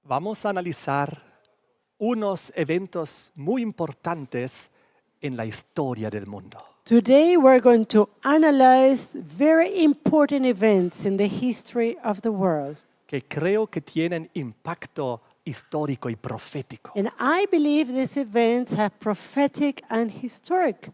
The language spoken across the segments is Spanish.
Vamos a analizar unos eventos muy importantes en la historia del mundo. Today we're going to analyze very important events in the history of the world. Que creo que tienen impacto histórico y profético. And I believe these events have prophetic and historic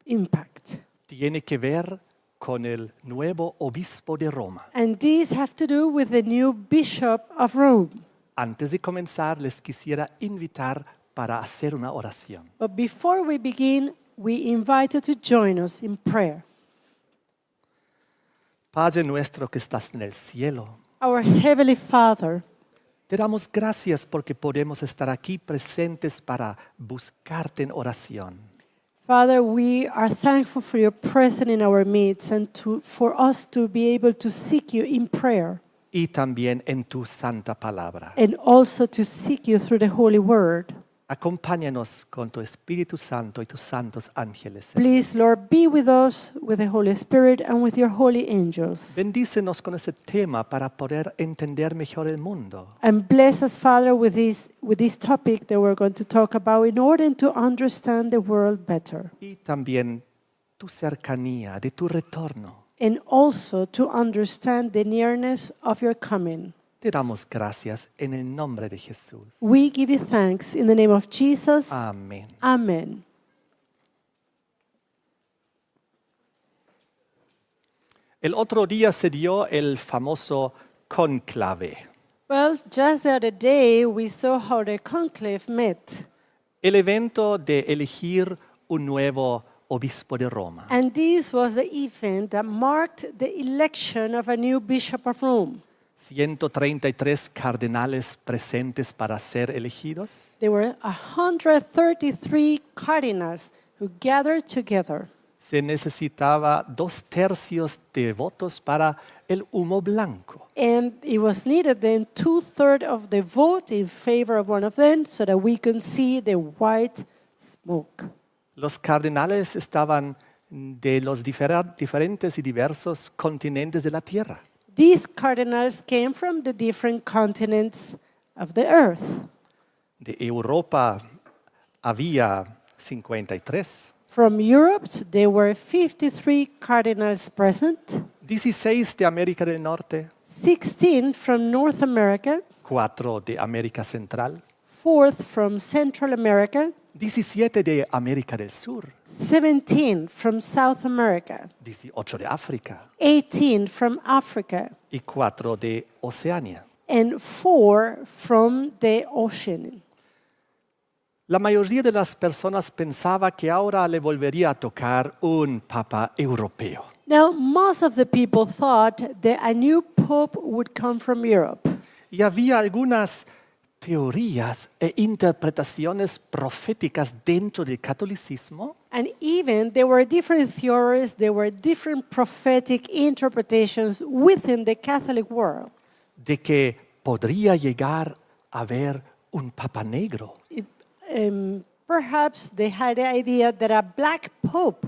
impact. Tiene que ver con el nuevo obispo de Roma. And these have to do with the new bishop of Rome. Antes de comenzar, les quisiera invitar para hacer una oración. But before we begin, we invite you to join us in prayer. Padre nuestro que estás en el cielo, Our Heavenly Father, te damos gracias porque podemos estar aquí presentes para buscarte en oración. Father, we are thankful for your presence in our midst and for us to be able to seek you in prayer Y también en tu santa palabra. and also to seek you through the Holy Word. Acompáñanos con tu Espíritu Santo y tus santos ángeles. Please, Lord, be with us with the Holy Spirit and with your holy angels. Bendícenos con ese tema para poder entender mejor el mundo. And bless us, Father, with this topic that we're going to talk about in order to understand the world better. Y también tu cercanía, de tu retorno. And also to understand the nearness of your coming. Te damos gracias en el nombre de Jesús. We give you thanks in the name of Jesus. Amén. Amen. El otro día se dio el famoso conclave. Well, just the other day we saw how the conclave met. El evento de elegir un nuevo obispo de Roma. And this was the event that marked the election of a new bishop of Rome. 133 cardenales presentes para ser elegidos. There were 133 cardinals who gathered together. Se necesitaba 2/3 de votos para el humo blanco. And it was needed then 2/3 of the vote in favor of one of them so that we can see the white smoke. Los cardenales estaban de los diferentes y diversos continentes de la tierra. These cardinals came from the different continents of the earth. De Europa había 53. From Europe, there were 53 cardinals present, 16 de América del Norte, 16 from North America, 4 de América Central, 4 from Central America, 17 de América del Sur, 17 from South America, 18 de África 18 from Africa, y 4 de Oceanía. and 4 from the ocean. La mayoría de las personas pensaba que ahora le volvería a tocar un papa europeo. Now, most of the people thought that a new pope would come from Europe. Y había algunas teorías e interpretaciones proféticas dentro del catolicismo And even there were different theories, there were different prophetic interpretations within the Catholic world. de que podría llegar a haber un papa negro. Perhaps they had the idea that a black pope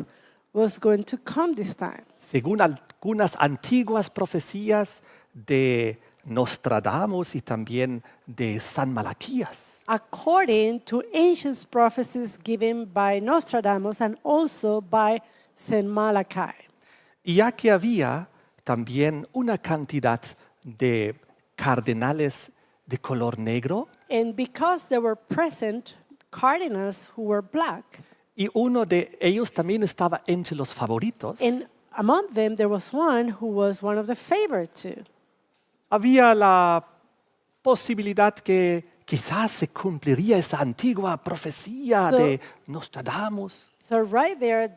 was going to come this time. Según algunas antiguas profecías de Nostradamus y también de San Malaquías. According to ancient prophecies given by Nostradamus and also by St. Malachi. Y ya que había también una cantidad de cardenales de color negro And because there were present cardinals who were black, y uno de ellos también estaba entre los favoritos, and among them there was one who was one of the favorite too. había la posibilidad que quizás se cumpliría esa antigua profecía So- de Nostradamus. So right there,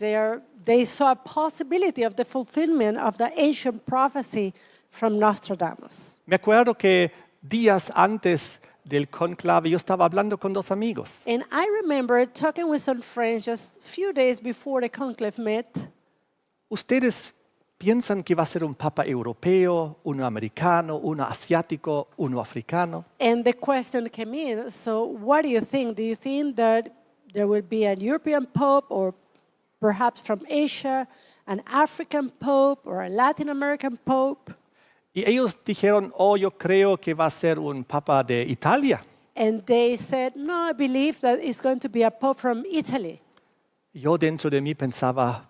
they saw a possibility of the fulfillment of the ancient prophecy from Nostradamus. Me acuerdo que días antes del conclave yo estaba hablando con dos amigos. And I remember talking with some friends just a few days before the conclave met. ¿Ustedes piensan que va a ser un papa europeo, uno americano, uno asiático, uno africano? And the question came in, so what do you think? Do you think that there will be an European pope or perhaps from Asia, an African pope or a Latin American pope? Y ellos dijeron, oh, yo creo que va a ser un papa de Italia. And they said, no, I believe that it's going to be a pope from Italy. Yo dentro de mí pensaba,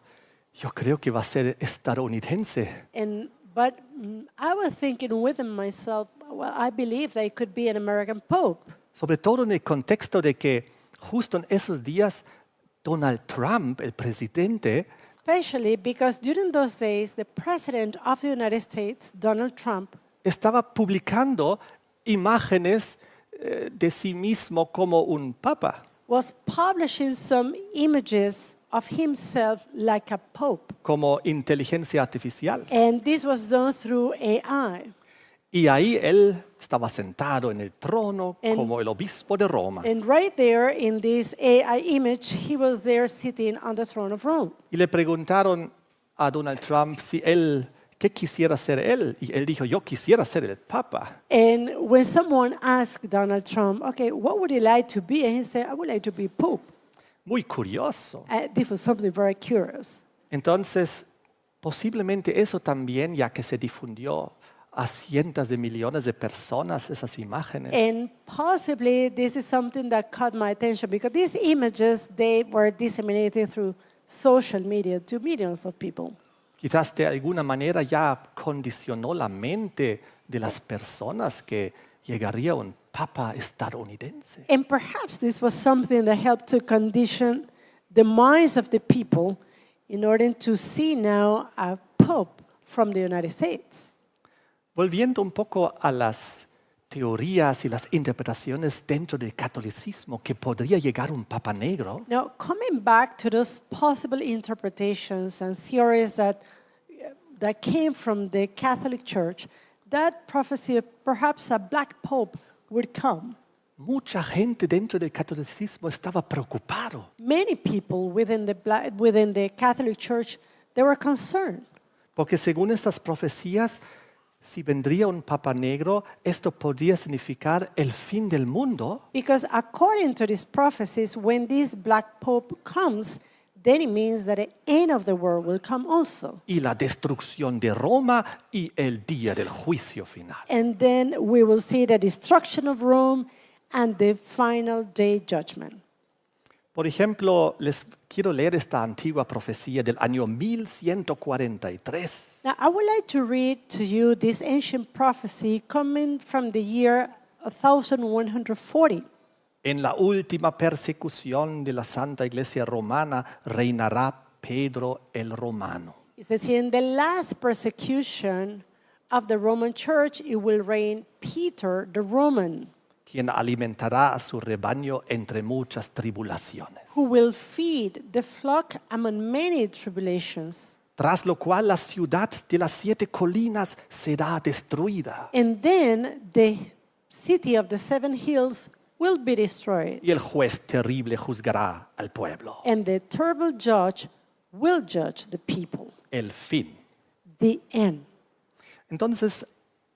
yo creo que va a ser estadounidense. But I was thinking within myself, well, I believe that it could be an American pope. Sobre todo en el contexto de que justo en esos días Donald Trump, el presidente, Especially because during those days, the president of the United States, Donald Trump, estaba publicando imágenes de sí mismo como un papa, was publishing some images of himself like a pope. como inteligencia artificial. And this was done through AI. Y ahí él estaba sentado en el trono And- como el obispo de Roma. And right there in this AI image, he was there sitting on the throne of Rome. Y le preguntaron a Donald Trump si él, qué quisiera ser él. Y él dijo, yo quisiera ser el papa. And when someone asked Donald Trump, okay, what would you like to be? And he said, I would like to be pope. Muy curioso. This was something very curious. Entonces, posiblemente eso también, ya que se difundió a cientos de millones de personas esas imágenes. And possibly this is something that caught my attention because these images, they were disseminated through social media to millions of people. Quizás de alguna manera ya condicionó la mente de las personas que llegaría un papa estadounidense. And perhaps this was something that helped to condition the minds of the people in order to see now a pope from the United States. Volviendo un poco a las teorías y las interpretaciones dentro del catolicismo que podría llegar un papa negro, Now, coming back to those possible interpretations and theories that came from the Catholic Church, that prophecy of perhaps a black pope would come. mucha gente dentro del catolicismo estaba preocupado Many people within the Catholic Church, they were concerned porque según estas profecías, si vendría un papa negro, esto podría significar el fin del mundo because according to these prophecies, when this black pope comes, then it means that the end of the world will come also. y la destrucción de Roma y el día del juicio final. And then we will see the destruction of Rome and the final day judgment. Por ejemplo, les quiero leer esta antigua profecía del año 1143. Now, I would like to read to you this ancient prophecy coming from the year 1140. En la última persecución de la Santa Iglesia Romana reinará Pedro el Romano. It says here, in the last persecution of the Roman Church, it will reign Peter the Roman, Quien alimentará a su rebaño entre muchas tribulaciones. who will feed the flock among many tribulations. Tras lo cual la ciudad de las 7 colinas será destruida And then the city of the 7 hills will be destroyed, y el juez terrible juzgará al pueblo. and the terrible judge will judge the people. El fin. The end. Entonces,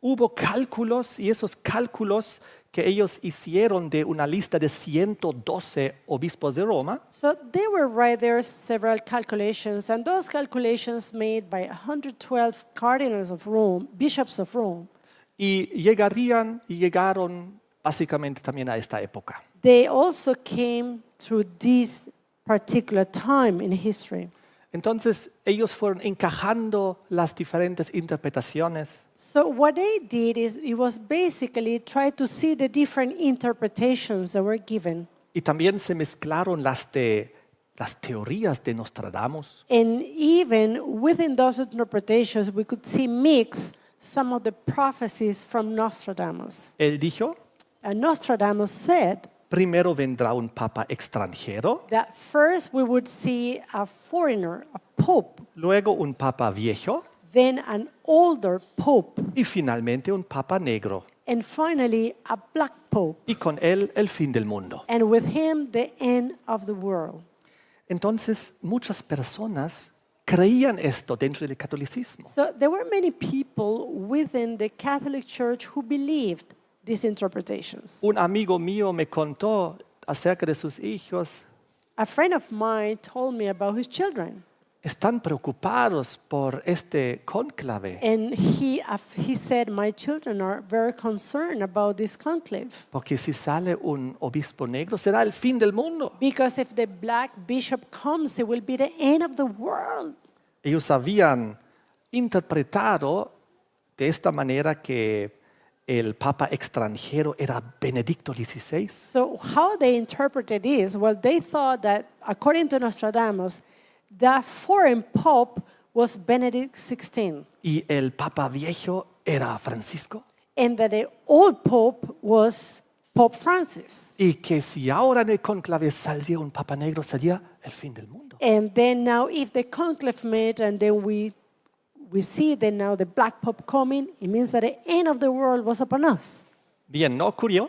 hubo cálculos y esos cálculos que ellos hicieron de una lista de 112 obispos de Roma, So there were right there several calculations, and those calculations made by 112 cardinals of Rome, bishops of Rome, y llegaron básicamente también a esta época. they also came through this particular time in history. Entonces, ellos fueron encajando las diferentes interpretaciones So what they did is it was basically try to see the different interpretations that were given. y también se mezclaron las teorías de Nostradamus. And even within those interpretations, we could see mix some of the prophecies from Nostradamus. Él dijo, And Nostradamus said primero vendrá un papa extranjero, that first we would see a foreigner, a pope, luego un papa viejo then an older pope, y finalmente un papa negro. and finally a black pope, Y con él el fin del mundo. and with him the end of the world. Entonces, muchas personas creían esto dentro del catolicismo. So there were many people within the Catholic Church who believed these interpretations. Un amigo mío me contó acerca de sus hijos. A friend of mine told me about his children. están preocupados por este cónclave, And he said, my children are very concerned about this conclave. porque si sale un obispo negro será el fin del mundo. Because if the black bishop comes, it will be the end of the world. Ellos habían interpretado de esta manera que el papa extranjero era Benedicto XVI. So how they interpreted this, well, they thought that, according to Nostradamus, the foreign pope was Benedict XVI, Y el papa viejo era Francisco. and that the old pope was Pope Francis. Y que si ahora en el cónclave saldría un papa negro sería el fin del mundo. And then now, if the conclave met, and then we see that now the black pope coming, it means that the end of the world was upon us. Bien, no ocurrió.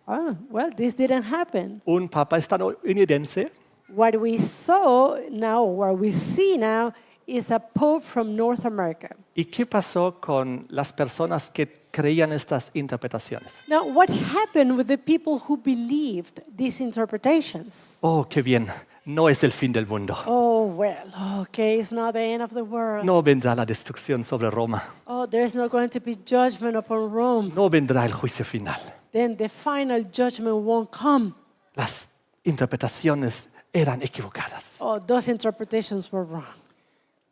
Ah, well, this didn't happen. Un papa estadounidense What we saw now, what we see now, is a pope from North America. ¿Y qué pasó con las personas que creían estas interpretaciones? Now, what happened with the people who believed these interpretations? Oh, qué bien, no es el fin del mundo. Oh, well, okay, it's not the end of the world. No vendrá la destrucción sobre Roma. Oh, there's not going to be judgment upon Rome. No vendrá el juicio final. Then the final judgment won't come. Las interpretaciones eran equivocadas. Oh, those interpretations were wrong.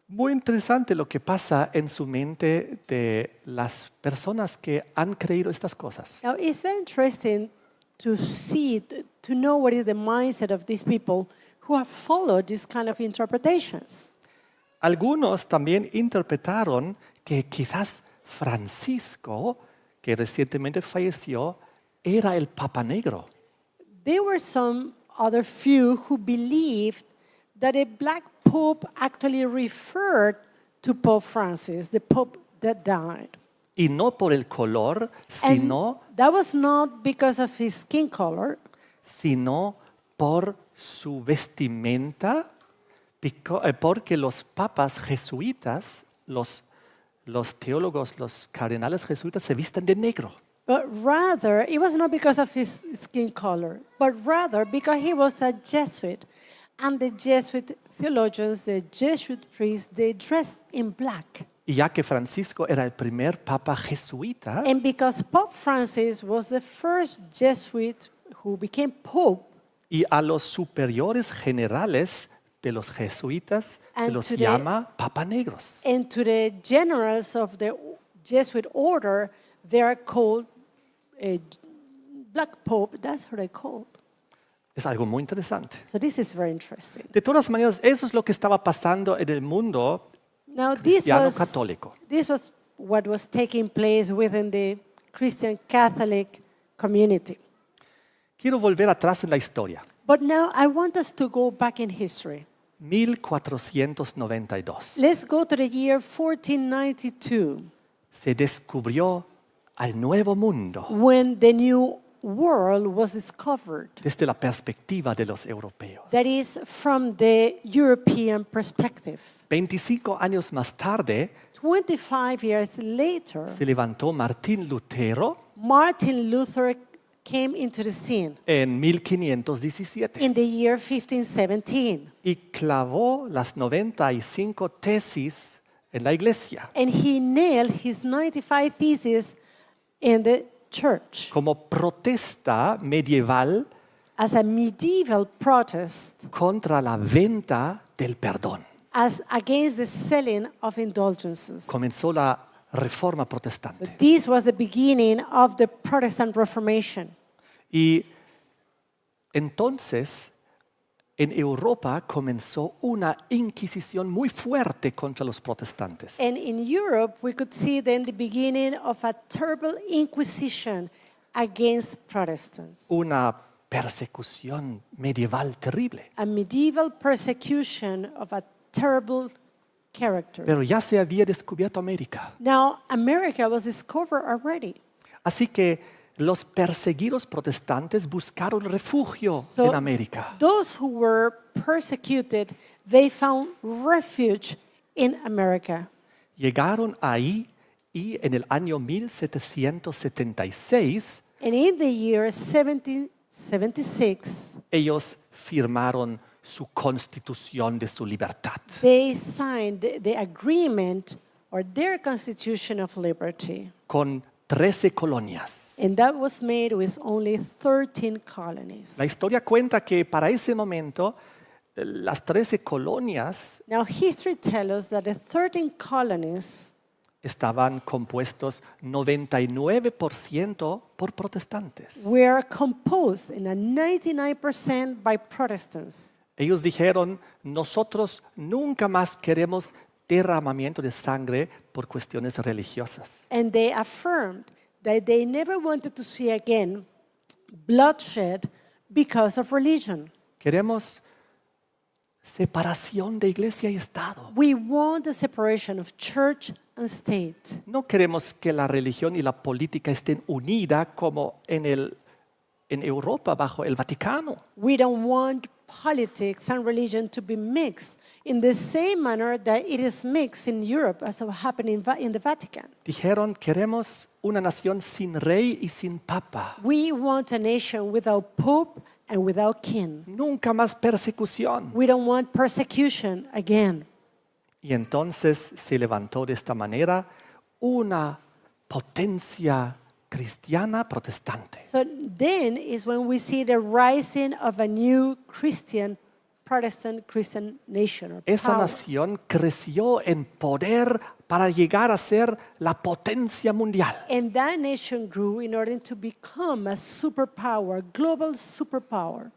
Muy interesante lo que pasa en su mente de las personas que han creído estas cosas. Now, it's very interesting to see, to know what is the mindset of these people who have followed this kind of interpretations. Algunos también interpretaron que quizás Francisco, que recientemente falleció, era el Papa Negro. There were some other few who believed that a black pope actually referred to Pope Francis, the pope that died. Y no por el color, And sino that was not because of his skin color, por su vestimenta, porque los papas jesuitas, los teólogos, los cardenales jesuitas se visten de negro. but rather, it was not because of his skin color, but rather because he was a Jesuit. And the Jesuit theologians, the Jesuit priests, they dressed in black. Y ya que Francisco era el primer papa jesuita, And because Pope Francis was the first Jesuit who became Pope, y a los superiores generales de los jesuitas se And los today- llama papa negros. and to the generals of the Jesuit order, they are called a black pope. That's how they called. Es algo muy interesante. So this is very interesting. De todas maneras, eso es lo que estaba pasando en el mundo Now this cristiano católico. was what was taking place within the Christian Catholic community. Quiero volver atrás en la historia. But now I want us to go back in history. 1492. Let's go to the year 1492, Se descubrió al nuevo mundo when the new world was discovered. desde la perspectiva de los europeos. That is from the European perspective. 25 años más tarde 25 years later, se levantó Martín Lutero Martin Luther came into the scene en 1517 in the year 1517. y clavó las 95 tesis en la iglesia And he nailed his 95 theses in the church como protesta medieval as a medieval protest contra la venta del perdón. as against the selling of indulgences. Comenzó la reforma protestante. This was the beginning of the Protestant Reformation. Y entonces en Europa comenzó una inquisición muy fuerte contra los protestantes. And in Europe, we could see then the beginning of a terrible inquisition against Protestants, Una persecución medieval terrible. a medieval persecution of a terrible character. Pero ya se había descubierto América. Now, America was discovered already. Así que los perseguidos protestantes buscaron refugio So en América. those who were persecuted, they found refuge in America. Llegaron ahí y en el año 1776 And in the year 1776, ellos firmaron su constitución de su libertad. They signed the agreement or their constitution of liberty. Con 13 colonias. And that was made with only 13 colonies. La historia cuenta que para ese momento las 13 colonias Now, history tells us that the 13 colonies estaban compuestos 99% por protestantes. were composed in a 99% by Protestants. Ellos dijeron, nosotros nunca más queremos derramamiento de sangre por cuestiones religiosas. And they affirmed that they never wanted to see again bloodshed because of religion. Queremos separación de iglesia y Estado. We want the separation of church and state. No queremos que la religión y la política estén unidas como en Europa bajo el Vaticano. We don't want politics and religion to be mixed in the same manner that it is mixed in Europe as happened in the Vatican. Dijeron, queremos una nación sin rey y sin papa. We want a nation without pope and without king. Nunca más persecución. We don't want persecution again. Y entonces se levantó de esta manera una potencia cristiana protestante. So then is when we see the rising of a new Protestant Christian nation or Esa power. nación creció en poder para llegar a ser la potencia mundial. And that nation grew in order to become a superpower, global superpower.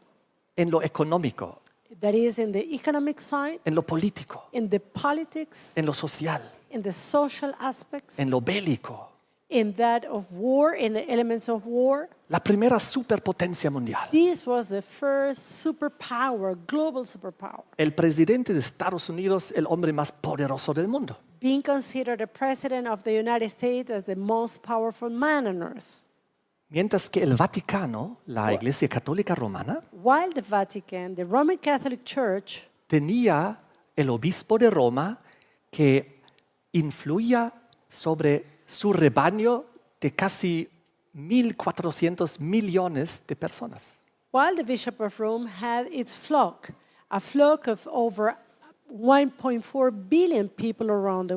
En lo económico, That is in the economic side, en lo político, in the politics, en lo social, in the social aspects, en lo bélico. in that of war, in the elements of war. La primera superpotencia mundial. This was the first superpower, global superpower, El presidente de Estados Unidos, el hombre más poderoso del mundo. being considered the president of the United States as the most powerful man on earth. Mientras que el Vaticano, la Iglesia Católica Romana, While the Vatican, the Roman Catholic Church, tenía el obispo de Roma que influía sobre su rebaño de casi 1.400 millones de personas. while the Bishop of Rome had its flock, a flock of over 1.4 billion people around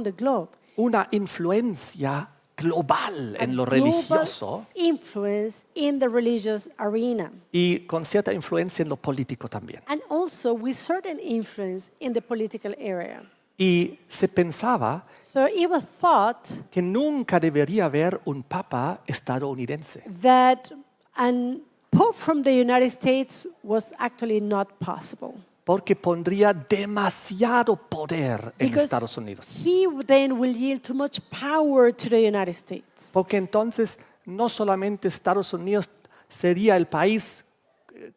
the globe. Una influencia global en lo Global religioso influence in the religious arena. y con cierta influencia en lo político también. And also with certain influence in the political area. Y se pensaba So it was thought que nunca debería haber un papa estadounidense. that a pope from the United States was actually not possible. Porque pondría demasiado poder en Because Estados Unidos. he then will yield too much power to the United States. Porque entonces no solamente Estados Unidos sería el país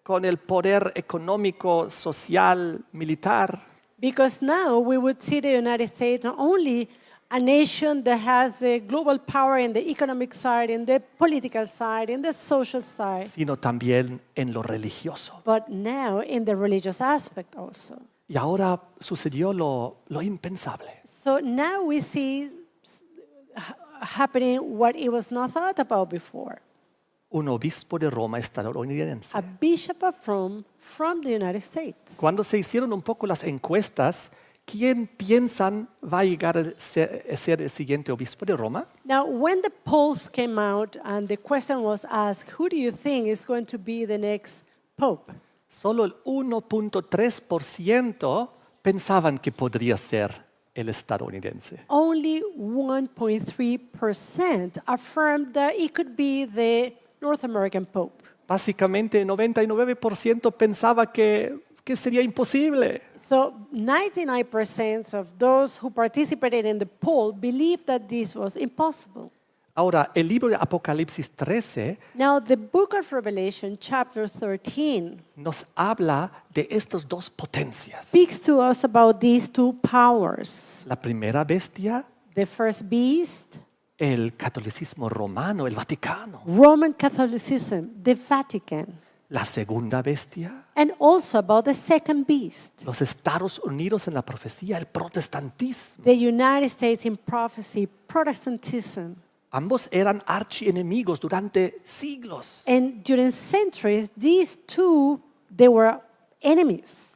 con el poder económico, social, militar, Because now we would see the United States not only a nation that has the global power in the economic side, in the political side, in the social side, sino también en lo religioso. but now in the religious aspect also. Y ahora sucedió lo impensable. So now we see happening what it was not thought about before. Un obispo de Roma estadounidense. A bishop of Rome from the United States. Cuando se hicieron un poco las encuestas, ¿quién piensan va a llegar a ser el siguiente obispo de Roma? Now, when the polls came out and the question was asked, who do you think is going to be the next pope? Solo el 1.3% pensaban que podría ser el estadounidense. Only 1.3% affirmed that it could be the North American pope. Básicamente, el 99% pensaba que sería imposible. So 99% of those who participated in the poll believed that this was impossible. Ahora, el libro de Apocalipsis 13 Now, the book of Revelation, chapter 13, nos habla de estas dos potencias. speaks to us about these two powers. La primera bestia, The first beast, el catolicismo romano, el Vaticano. Roman Catholicism, the Vatican, La segunda bestia, and also about the second beast, los Estados Unidos en la profecía, el protestantismo. the United States in prophecy, Protestantism. Ambos eran archienemigos durante siglos. And during centuries, these two, they were enemies.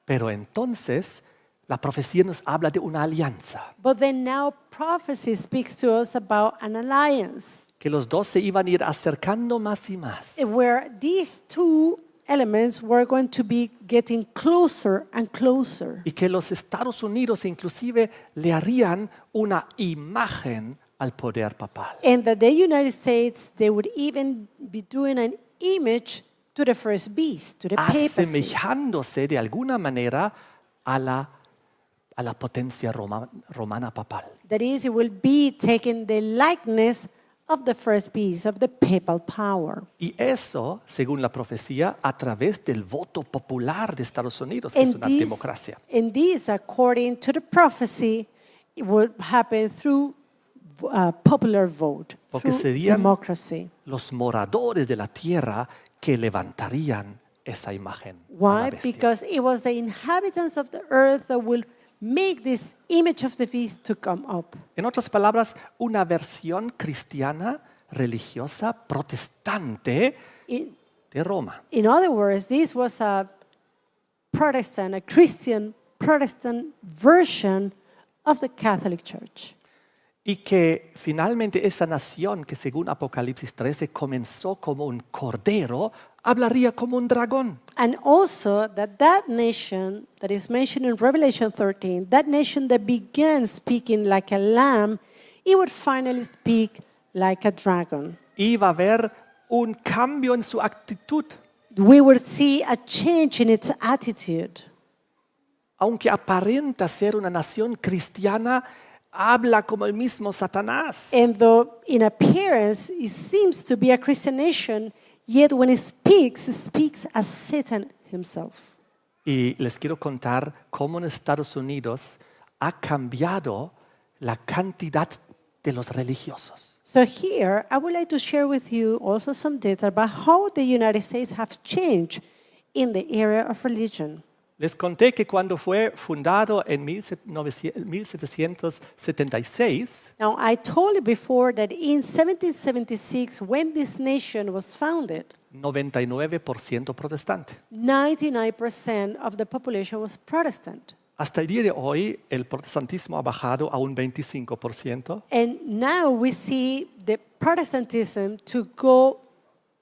Pero entonces la profecía nos habla de una alianza, But then now prophecy speaks to us about an alliance que los dos se iban a ir acercando más y más. where these two elements were going to be getting closer and closer. Y que los Estados Unidos inclusive le harían una imagen al poder papal, And that the United States, they would even be doing an image to the first beast, to the papacy. asemejándose de alguna manera a la potencia romana papal. That is, it will be taking the likeness of the first beast, of the papal power. Y eso, según la profecía, a través del voto popular de Estados Unidos, que es una democracia. And this, according to the prophecy, it would happen through popular vote, Porque through serían democracy. los moradores de la tierra que levantarían esa imagen. a la Why? bestia. Because it was the inhabitants of the earth that will make this image of the beast to come up. En otras palabras, una versión cristiana, religiosa, protestante de Roma. In other words, this was a Christian Protestant version of the Catholic Church. Y que finalmente esa nación que según Apocalipsis 13 comenzó como un cordero, hablaría como un dragón. And also that nation that is mentioned in Revelation 13, that nation that began speaking like a lamb, it would finally speak like a dragon. Iba a haber un cambio en su actitud. We would see a change in its attitude. Aunque aparenta ser una nación cristiana, habla como el mismo Satanás. And though in appearance it seems to be a Christian nation, yet when it speaks as Satan himself. Y les quiero contar cómo en Estados Unidos ha cambiado la cantidad de los religiosos. So here, I would like to share with you also some data about how the United States have changed in the area of religion. Les conté que cuando fue fundado en 1776, Now, I told you before that in 1776, when this nation was founded, 99% protestante. 99% of the population was Protestant. Hasta el día de hoy, el protestantismo ha bajado a un 25%. And now we see the Protestantism to go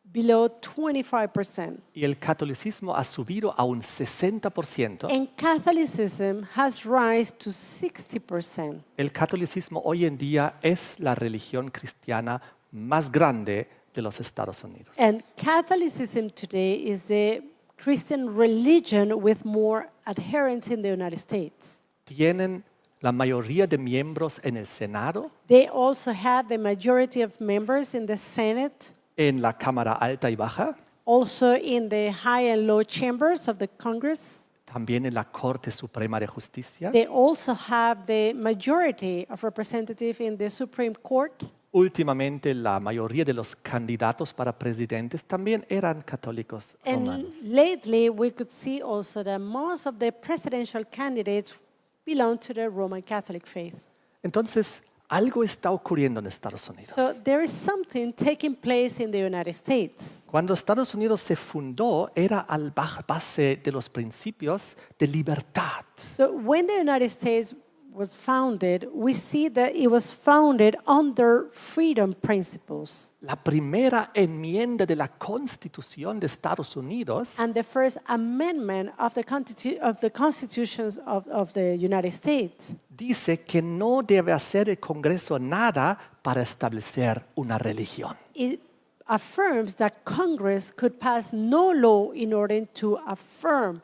below 25%. Y el catolicismo ha subido a un 60%. And Catholicism has risen to 60%. El catolicismo hoy en día es la religión cristiana más grande de los Estados Unidos. And Catholicism today is the Christian religion with more adherents in the United States. Tienen la mayoría de miembros en el Senado, They also have the majority of members in the Senate, en la Cámara Alta y Baja, also in the high and low chambers of the Congress. también en la Corte Suprema de Justicia. They also have the majority of representatives in the Supreme Court. Últimamente la mayoría de los candidatos para presidentes también eran católicos And romanos. lately, we could see also that most of the presidential candidates belong to the Roman Catholic faith. Entonces, algo está ocurriendo en Estados Unidos. So there is something taking place in the United States. Cuando Estados Unidos se fundó, era al base de los principios de libertad. So when the United States was founded, we see that it was founded under freedom principles. La primera enmienda de la Constitución de Estados Unidos And the first amendment of the constitutions of the United States dice que no debe hacer el Congreso nada para establecer una religión. it affirms that Congress could pass no law in order to affirm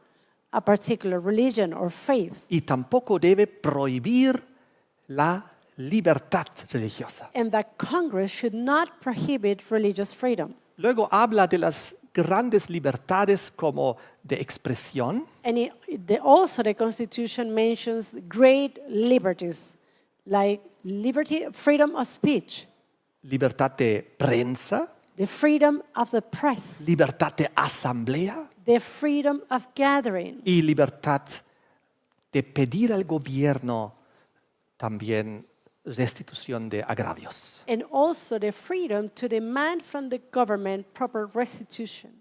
a particular religion or faith. Y tampoco debe prohibir la libertad religiosa. And that Congress should not prohibit religious freedom. Luego habla de las grandes libertades como de expresión, And also the Constitution mentions great liberties, like liberty, freedom of speech, libertad de prensa, the freedom of the press, libertad de asamblea the freedom of gathering, y libertad de pedir al gobierno también restitución de agravios. and also the freedom to demand from the government proper restitution.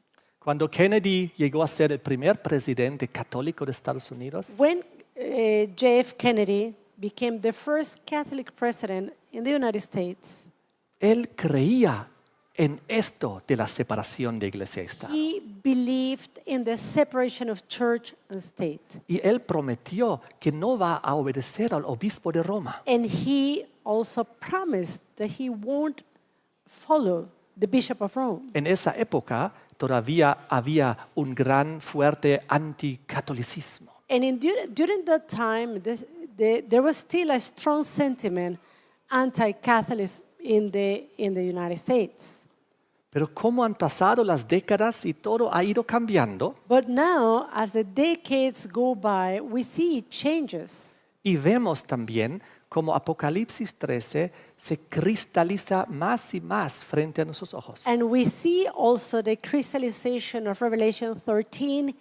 Cuando Kennedy llegó a ser el primer presidente católico de Estados Unidos, When JF Kennedy became the first Catholic president in the United States, él creía en esto de la separación de iglesia y Estado. he believed in the separation of church and state. Y él prometió que no va a obedecer al obispo de Roma. And he also promised that he won't follow the Bishop of Rome. En esa época todavía había un gran fuerte anticatolicismo. And during that time, there was still a strong sentiment anti-Catholic in the United States. Pero como han pasado las décadas y todo ha ido cambiando, But now, as the decades go by, we see changes. y vemos también como Apocalipsis 13 se cristaliza más y más frente a nuestros ojos. And we see also the crystallization of Revelation 13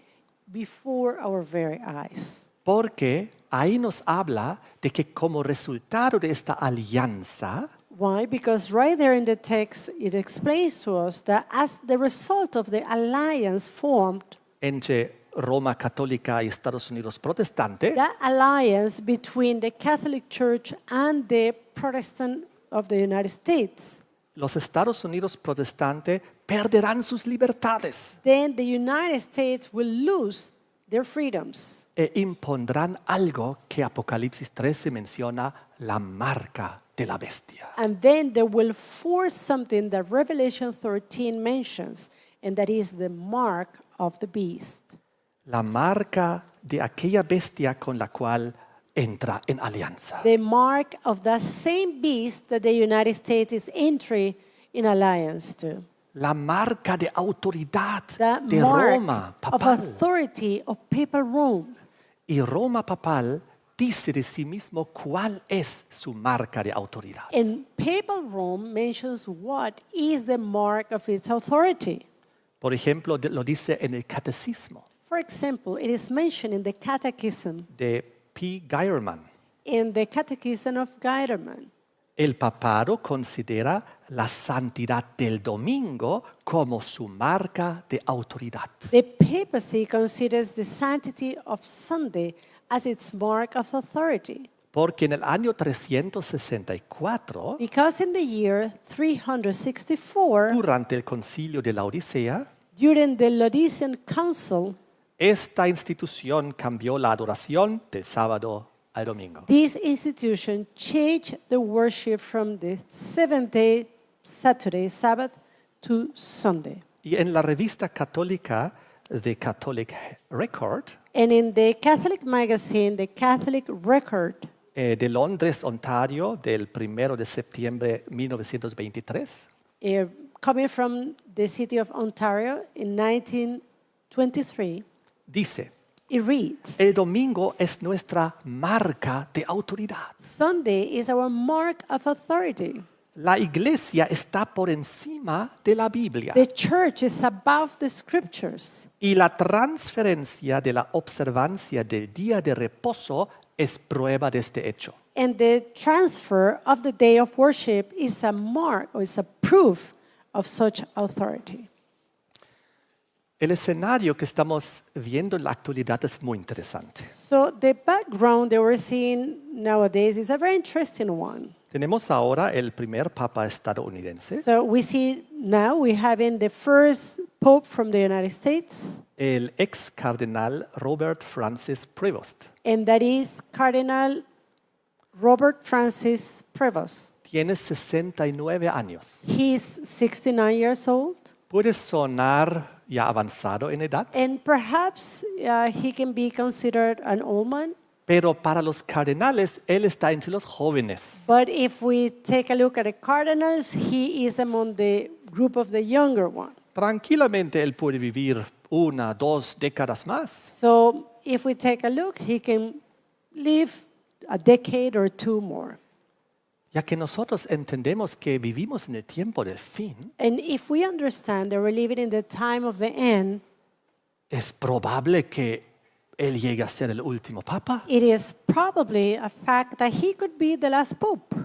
before our very eyes. Porque ahí nos habla de que como resultado de esta alianza, Why? Because right there in the text, it explains to us that as the result of the alliance formed, entre Roma católica y Estados Unidos protestante, that alliance between the Catholic Church and the Protestant of the United States, los Estados Unidos protestantes perderán sus libertades then the United States will lose their freedoms. e impondrán algo que Apocalipsis 13 menciona, la marca de la bestia. And then they will force something that Revelation 13 mentions, and that is the mark of the beast. La marca de aquella bestia con la cual entra en alianza. The mark of the same beast that the United States is entering in alliance to. La marca de autoridad The de mark Roma of papal. authority of papal Rome. Y Roma papal dice de sí mismo cuál es su marca de autoridad. And papal Rome mentions what is the mark of its authority. Por ejemplo, lo dice en el catecismo For example, it is mentioned in the Catechism, de P. Geierman. in the Catechism of Guiderman. El papado considera la santidad del domingo como su marca de autoridad. The papacy considers the sanctity of Sunday as its mark of authority. Porque en el año 364, Because in the year 364, durante el concilio de la Odisea, during the Laodicean Council, esta institución cambió la adoración del sábado al domingo. this institution changed the worship from the seventh day, Saturday, Sabbath, to Sunday. Y en la revista católica The Catholic Record And in the Catholic magazine, the Catholic Record, de Londres, Ontario, del 1 de septiembre de 1923, coming from the city of Ontario in 1923, dice, it reads, el domingo es nuestra marca de autoridad. Sunday is our mark of authority. La iglesia está por encima de la Biblia The church is above the scriptures. y la transferencia de la observancia del día de reposo es prueba de este hecho. And the transfer of the day of worship is a mark or is a proof of such authority. El escenario que estamos viendo en la actualidad es muy interesante. So the background that we're seeing nowadays is a very interesting one. Tenemos ahora el primer papa estadounidense, So we see now we having the first pope from the United States, el ex cardenal Robert Francis Prevost. and that is Cardinal Robert Francis Prevost. Tiene 69 años. He's 69 years old, Puede sonar ya avanzado en edad, and perhaps he can be considered an old man. pero para los cardenales él está entre los jóvenes. But if we take a look at the cardinals, he is among the group of the younger one. Tranquilamente él puede vivir 1, 2 décadas más. So if we take a look, he can live a decade or two more. Ya que nosotros entendemos que vivimos en el tiempo del fin, And if we understand that we're living in the time of the end, es probable que él llegue a ser el último papa. it is probably a fact that he could be the last pope.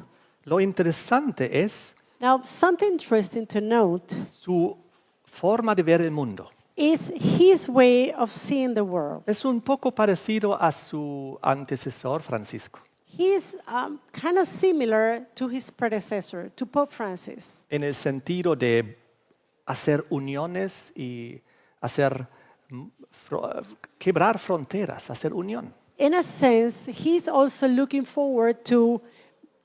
Lo interesante es Now, something interesting to note su forma de ver el mundo. is his way of seeing the world. Es un poco parecido a su antecesor Francisco, He's kind of similar to his predecessor, to Pope Francis, en el sentido de hacer uniones y hacer quebrar fronteras, hacer unión. in a sense. He's also looking forward to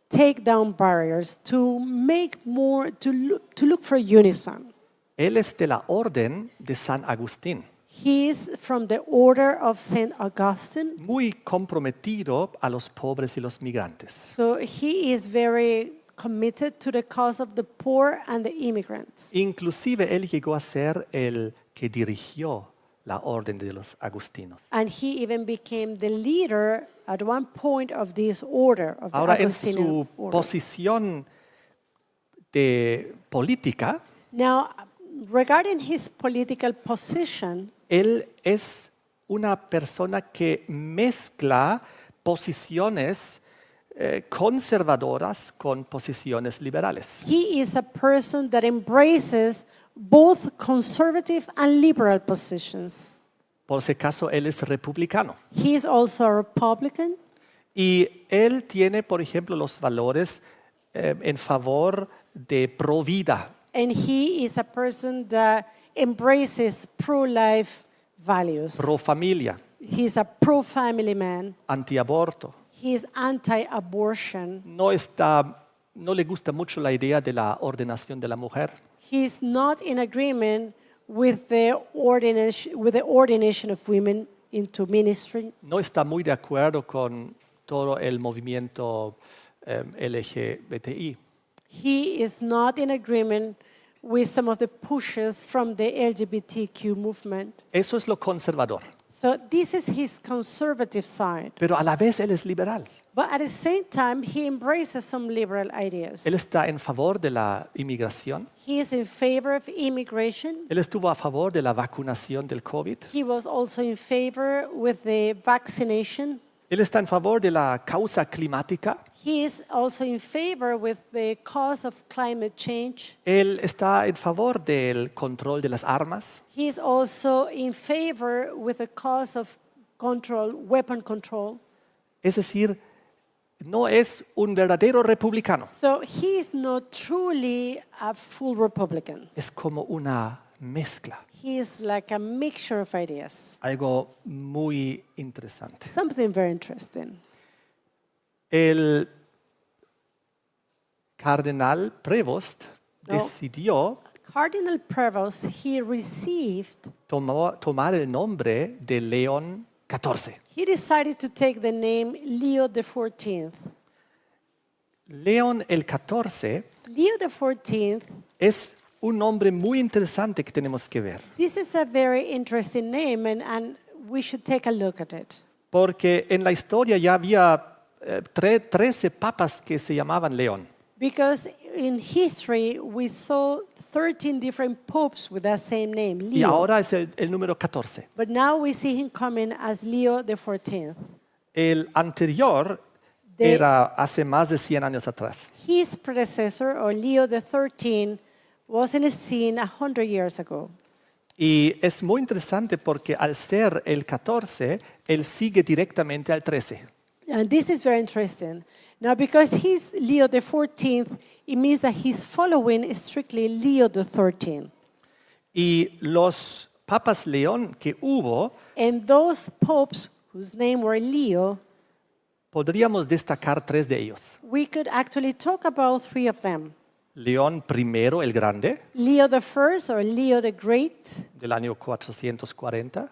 take down barriers, to make more, to look for unison. Él es de la orden de San Agustín, He's from the order of Saint Augustine, muy comprometido a los pobres y los migrantes. so he is very committed to the cause of the poor and the immigrants. Inclusive él llegó a ser el que dirigió la orden de los agustinos. And he even became the leader at one point of this order, of the Ahora, en Augustinian su order. posición de política, Now, regarding his political position, él es una persona que mezcla posiciones conservadoras con posiciones liberales. he is a person that embraces both conservative and liberal positions. Por ese caso, él es republicano. He is also a Republican, Y él tiene, por ejemplo, los valores en favor de pro vida, and he is a person that embraces pro-life values. pro familia, He's a pro-family man. antiaborto. He is anti-abortion. No le gusta mucho la idea de la ordenación de la mujer. He's not in agreement with the ordination of women into ministry. No está muy de acuerdo con todo el movimiento LGBTI. He is not in agreement with some of the pushes from the LGBTQ movement. Eso es lo conservador. So this is his conservative side. Pero a la vez él es liberal. But at the same time, he embraces some liberal ideas. Él está en favor de la inmigración. He is in favor of immigration. Él estuvo a favor de la vacunación del COVID. He was also in favor with the vaccination. Él está en favor de la causa climática. He is also in favor with the cause of climate change. Él está en favor del control de las armas. He is also in favor with the cause of control, weapon control. Es decir, no es un verdadero republicano. So he is not truly a full Republican. Es como una mezcla. He is like a mixture of ideas. Algo muy interesante. Something very interesting. El cardenal Prevost decidió Cardinal Prevost, he received, tomar el nombre de León XIV. he decided to take the name Leo XIV. León el XIV Leo XIV, es un nombre muy interesante que tenemos que ver, this is a very interesting name and we should take a look at it. porque en la historia ya había 13 papas que se llamaban León. Because in history we saw 13 different popes with that same name, Y Leo. ahora es el número 14. But now we see him coming as Leo XIV. El anterior era hace más de 100 años atrás. His predecessor, or Leo XIII, was in a scene 100 years ago. Y es muy interesante porque al ser el 14, él sigue directamente al 13. And this is very interesting. Now, because he's Leo XIV, it means that he's following strictly Leo XIII. Y los papas León que hubo, And those popes whose name were Leo, podríamos destacar 3 de ellos. we could actually talk about 3 of them. León I el Grande, Leo I, or Leo the Great, del año 440,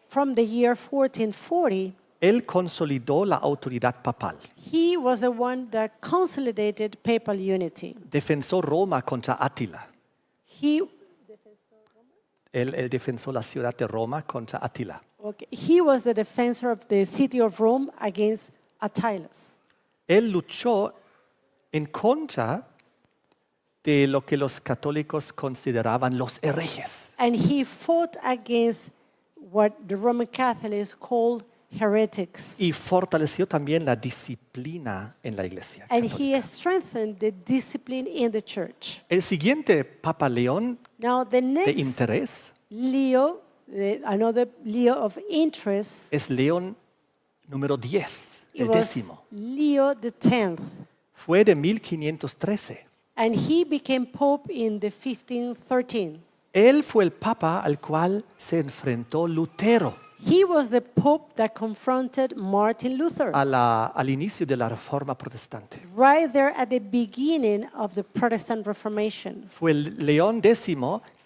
from the year 1440, él consolidó la autoridad papal. he was the one that consolidated papal unity. Defensó Roma contra Átila. He Él defensó la ciudad de Roma contra Átila. He was the defensor of the city of Rome against Attalus. Él luchó en contra de lo que los católicos consideraban los herejes. And he fought against what the Roman Catholics called heretics. Y fortaleció también la disciplina en la iglesia. And he strengthened the discipline in the church. El siguiente Papa León Now, the de next interés Leo, another Leo of interest, es León número 10, it el was décimo. Leo the 10th. Fue de 1513. And he became Pope in the 1513. Él fue el papa al cual se enfrentó Lutero He was the Pope that confronted Martin Luther al inicio de la Reforma Protestante. right there at the beginning of the Protestant Reformation. Fue el León X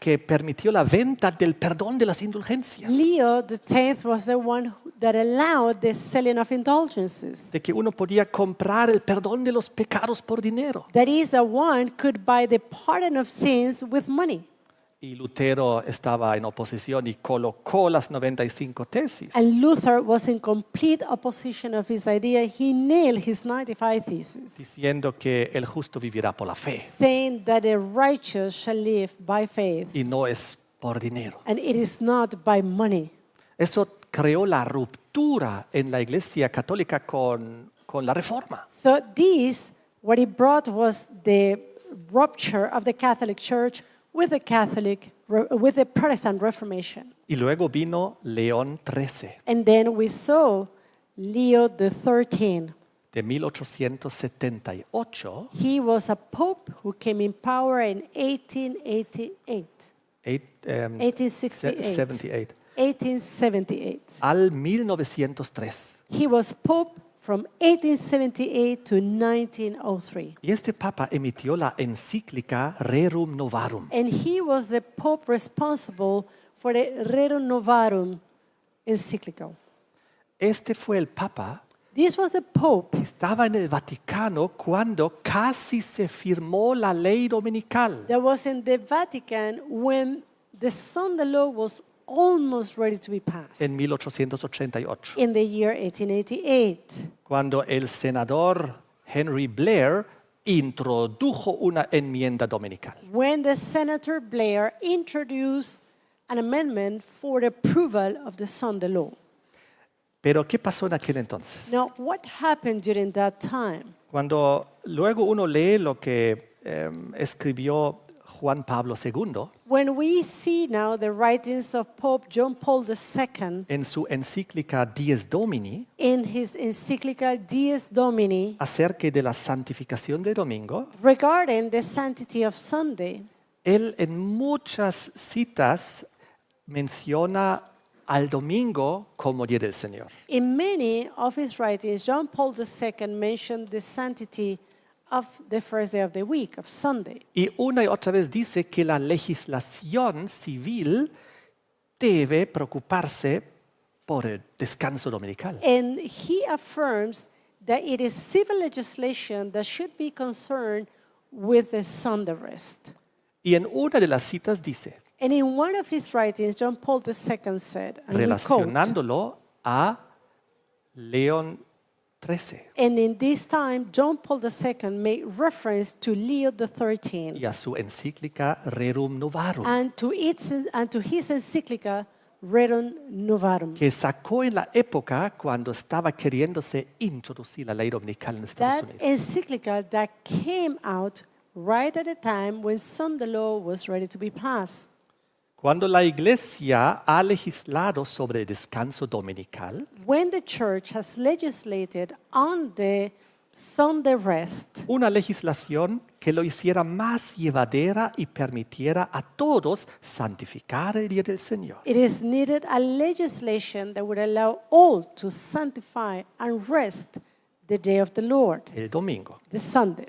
que permitió la venta del perdón de las indulgencias. Leo the 10th was the one that allowed the selling of indulgences. De que uno podía comprar el perdón de los pecados por dinero. That is, the one could buy the pardon of sins with money. Y Lutero estaba en oposición y colocó las 95 tesis, And Luther was in complete opposition of his idea. He nailed his 95 theses, diciendo que el justo vivirá por la fe saying that the righteous shall live by faith, y no es por dinero. and it is not by money. Eso creó la ruptura en la Iglesia Católica con la Reforma. So this, what it brought was the rupture of the Catholic Church with the Protestant Reformation. Y luego vino León XIII And then we saw Leo the 13th. de 1878. He was a pope who came in power in 1888. 78 1878. al 1903. He was pope from 1878 to 1903. Y este papa emitió la encíclica Rerum Novarum. And he was the pope responsible for the Rerum Novarum encyclical. Este fue el papa This was the pope que estaba en el Vaticano cuando casi se firmó la ley dominical. that was in the Vatican when the Sunday law was almost ready to be passed En 1888, in the year 1888. cuando el senador Henry Blair introdujo una enmienda dominical. When the Senator Blair introduced an amendment for the approval of the Sunday law. Pero ¿qué pasó en aquel entonces? Now, what happened during that time? Cuando luego uno lee lo que escribió Juan Pablo II When we see now the writings of Pope John Paul II en su encíclica Dies Domini in his encyclical Dies Domini acerca de la santificación de domingo, regarding the sanctity of Sunday, él en muchas citas menciona al domingo como día del Señor. in many of his writings, John Paul II mentioned the sanctity of the first day of the week, of Sunday. Y una y otra vez dice que la legislación civil debe preocuparse por el descanso dominical. And he affirms that it is civil legislation that should be concerned with the Sunday rest. Y en una de las citas dice, And in one of his writings, John Paul II said, and we quote, relacionándolo a León XIII and in this time, John Paul II made reference to Leo XIII y a su encíclica Rerum Novarum, and to his encyclica Rerum Novarum. que sacó en la época cuando estaba queriéndose introducir la ley dominical en Estados That Unidos. encyclical that came out right at the time when Sunday law was ready to be passed. Cuando la iglesia ha legislado sobre el descanso dominical, When the church has legislated on the Sunday rest, una legislación que lo hiciera más llevadera y permitiera a todos santificar el día del Señor. it is needed a legislation that would allow all to sanctify and rest the day of the Lord, El domingo. the Sunday.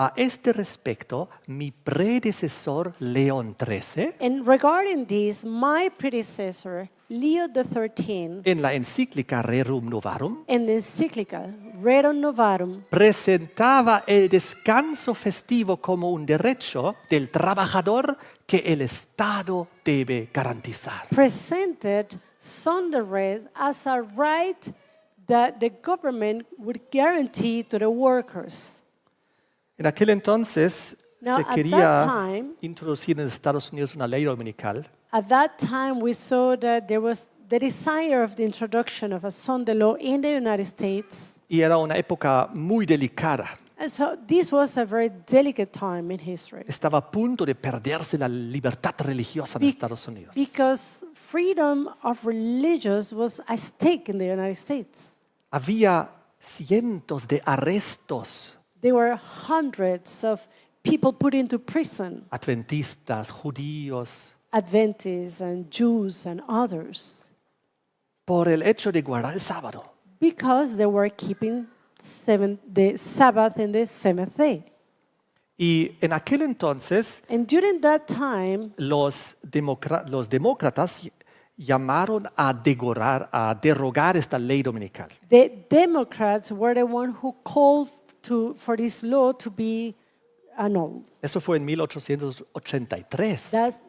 A este respecto, mi predecesor León XIII, And regarding this, my predecessor, Leo XIII, en la encíclica Rerum Novarum, in the encyclical Rerum Novarum, presentaba el descanso festivo como un derecho del trabajador que el Estado debe garantizar. presented Sunday rest as a right that the government would guarantee to the workers. En aquel entonces Now, se at quería that time- introducir en Estados Unidos una ley dominical At that time, we saw that there was the desire of the introduction of a Sunday law in the United States, y era una época muy delicada And so this was a very delicate time in history Estaba a punto de perderse la libertad religiosa en Be- Estados Unidos. because freedom of religions was at stake in the United States. Había cientos de arrestos, There were hundreds of people put into prison, adventistas, judíos, Adventists and Jews and others, por el hecho de guardar el sábado. because they were keeping the Sabbath in the seventh day. Y en aquel entonces And during that time, los demócratas llamaron a derogar esta ley dominical. the Democrats were the one who called for this law to be annulled. Eso fue en 1883,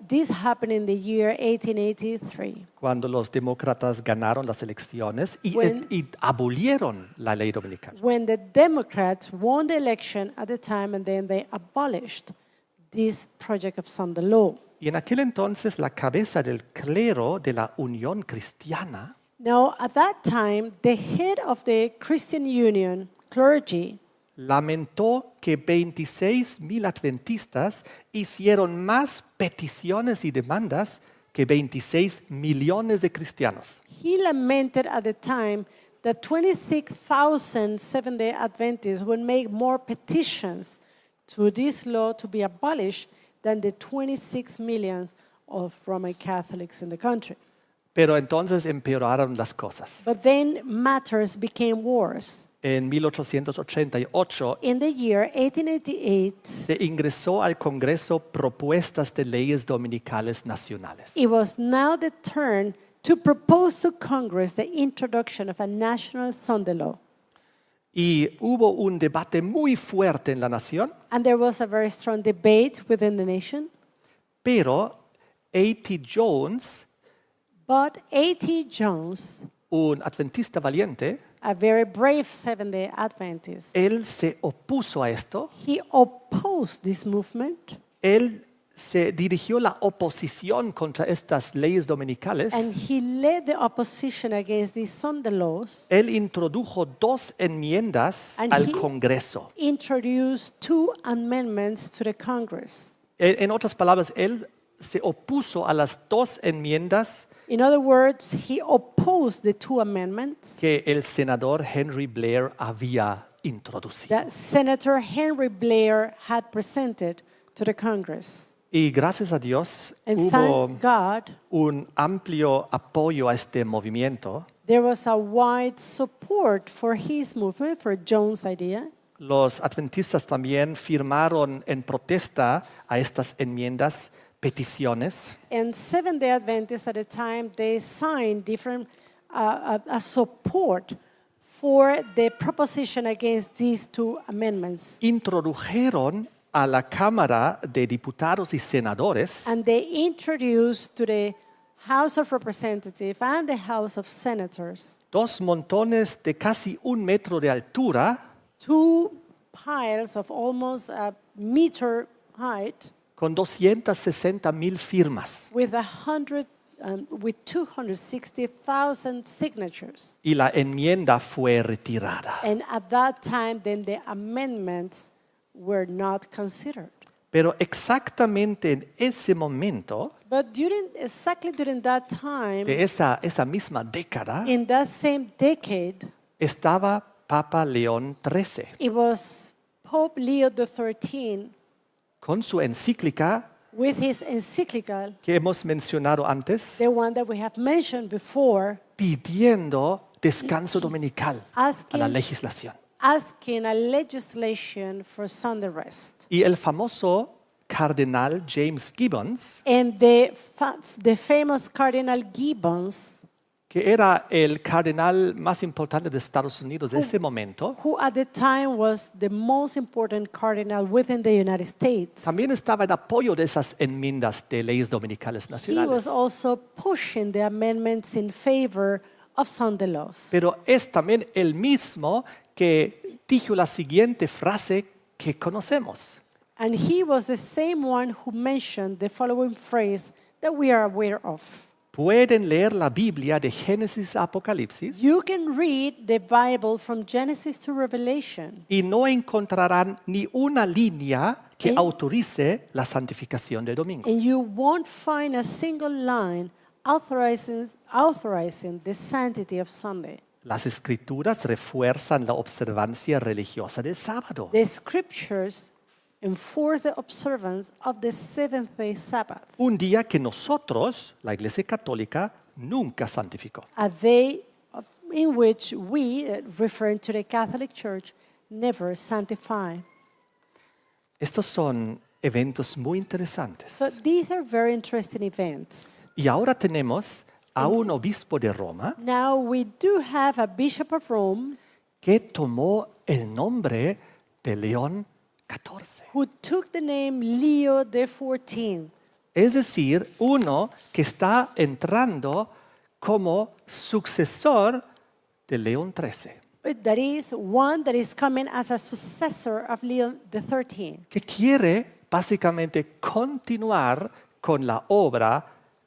This happened in the year 1883. cuando los demócratas ganaron las elecciones When- y abolieron la ley dominical. When the Democrats won the election at the time, and then they abolished this project of Sunday law. Y en aquel entonces la cabeza del clero de la Unión Cristiana Now, at that time, the head of the Christian Union clergy lamentó que 26,000 adventistas hicieron más peticiones y demandas que 26 millones de cristianos. he lamented at the time that 26,000 Seventh-day Adventists would make more petitions to this law to be abolished than the 26 million of Roman Catholics in the country. Pero entonces empeoraron las cosas. But then matters became worse. En 1888 In the year 1888, se ingresó al Congreso propuestas de leyes dominicales nacionales. it was now the turn to propose to Congress the introduction of a national Sunday law. Y hubo un debate muy fuerte en la nación, And there was a very strong debate within the nation. pero A.T. Jones, But A.T. Jones, un adventista valiente, a very brave Seventh-day Adventist, él se opuso a esto. he opposed this movement Él se dirigió la oposición contra estas leyes dominicales. and he led the opposition against these Sunday laws, Él introdujo 2 enmiendas And al he- Congreso. introduced 2 amendments to the Congress. En otras palabras, él se opuso a las 2 enmiendas In other words, he opposed the 2 amendments que el senador Henry Blair había introducido. that Senator Henry Blair had presented to the Congress. Y gracias a Dios And hubo thank God, un amplio apoyo a este movimiento. there was a wide support for his movement, for Jones' idea. Los adventistas también firmaron en protesta a estas enmiendas peticiones. And Seventh-day Adventists at the time, they signed different a support for the proposition against these 2 amendments. Introdujeron a la Cámara de Diputados y Senadores And they introduced to the House of Representatives and the House of Senators 2 montones de casi 1 metro de altura 2 piles of almost a meter height con 260,000 firmas. with with 260,000 signatures. Y la enmienda fue retirada. And at that time, then the amendments were not considered. Pero exactamente en ese momento, But exactly during that time, de esa misma década, in that same decade, estaba Papa León XIII it was Pope Leo XIII con su encíclica with his encyclical, que hemos mencionado antes, the one that we have mentioned before, pidiendo descanso dominical a la asking, legislación. asking a legislation for Sunday rest. Y el famoso cardenal James Gibbons, And the famous Cardinal Gibbons, que era el cardenal más importante de Estados Unidos en ese momento, who at the time was the most important cardinal within the United States, también estaba en apoyo de esas enmiendas de leyes dominicales he nacionales. was also pushing the amendments in favor of Sunday laws. Pero es también el mismo que dijo la siguiente frase que conocemos. And he was the same one who mentioned the following phrase that we are aware of. pueden leer la Biblia de Génesis a Apocalipsis You can read the Bible from Genesis to Revelation, y no encontrarán ni una línea que ¿Eh? autorice la santificación del domingo. and you won't find a single line authorizing the sanctity of Sunday. Las escrituras refuerzan la observancia religiosa del sábado. The scriptures enforce the observance of the seventh-day Sabbath, Un día que nosotros, la Iglesia Católica, nunca santificó. a day in which we, referring to the Catholic Church, never sanctify. Estos son eventos muy interesantes. So these are very interesting events. Y ahora tenemos a un obispo de Roma Now we do have a bishop of Rome que tomó el nombre de León XIV. who took the name Leo the 14th. Es decir, uno que está entrando como sucesor de León XIII, That is one that is coming as a successor of Leo the 13th. que quiere básicamente continuar con la obra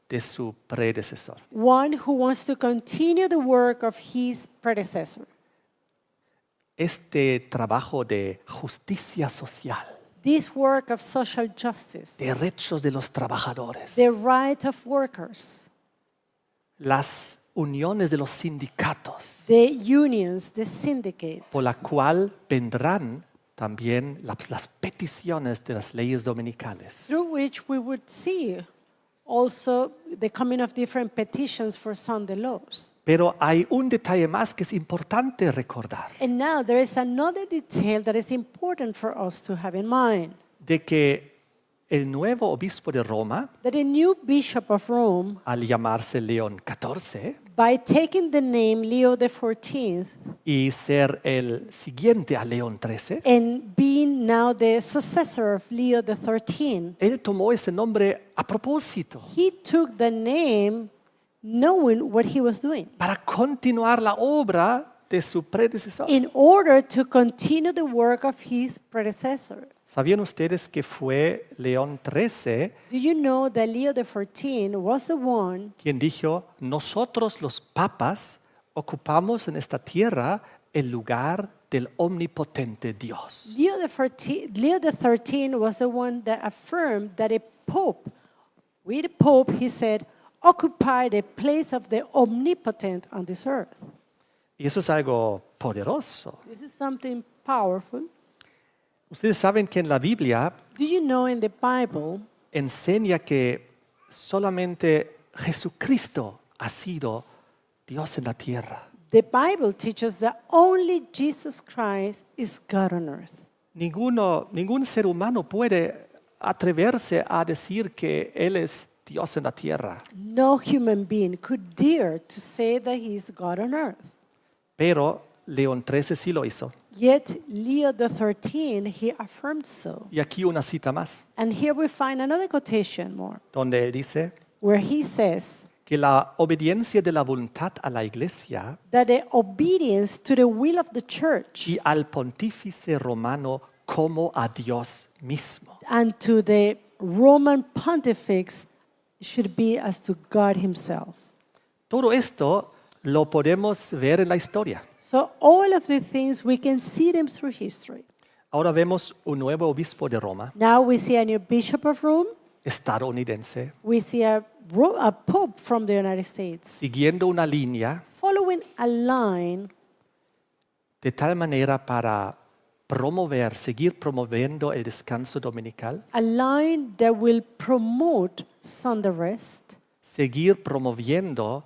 de su predecesor. One who wants to continue the work of his predecessor. Este trabajo de justicia social, This work of social justice, derechos de los trabajadores, the right of workers, las uniones de los sindicatos, the unions, the syndicates, por la cual vendrán también las peticiones de las leyes dominicales. through which we would see also the coming of different petitions for Sunday laws. Pero hay un detalle más que es importante recordar, And now there is another detail that is important for us to have in mind. de que el nuevo obispo de Roma, That a new bishop of Rome, al llamarse León XIV by taking the name Leo the 14th y ser el siguiente a León XIII, and being now the successor of Leo the 13th, él tomó ese nombre a propósito he took the name knowing what he was doing para continuar la obra de su predecesor. in order to continue the work of his predecessor. ¿Sabían ustedes que fue León XIII Do you know that Leo the 14th was the one quien dijo, nosotros los papas ocupamos en esta tierra el lugar del omnipotente Dios? Leo the 13th was the one that affirmed that a pope, we the pope, he said, occupied the place of the omnipotent on this earth. Y eso es algo poderoso. This is something powerful. Ustedes saben que en la Biblia Do you know in the Bible enseña que solamente Jesucristo ha sido Dios en la tierra. the Bible teaches that only Jesus Christ is God on earth. Ningún ser humano puede atreverse a decir que Él es Dios en la tierra. No human being could dare to say that he is God on earth. Pero León XIII sí lo hizo. Yet Leo the 13th, he affirmed so. Y aquí una cita más, And here we find another quotation more, donde él dice where he says que la obediencia de la voluntad a la iglesia that the obedience to the will of the church y al pontífice romano como a Dios mismo. and to the Roman pontifex should be as to God himself. Todo esto lo podemos ver en la historia. So all of the things, we can see them through history. Ahora vemos un nuevo obispo de Roma, Now we see a new bishop of Rome. estadounidense, We see a pope from the United States siguiendo una línea following a line de tal manera para seguir promoviendo el descanso dominical, a line that will promote Sunday rest, seguir promoviendo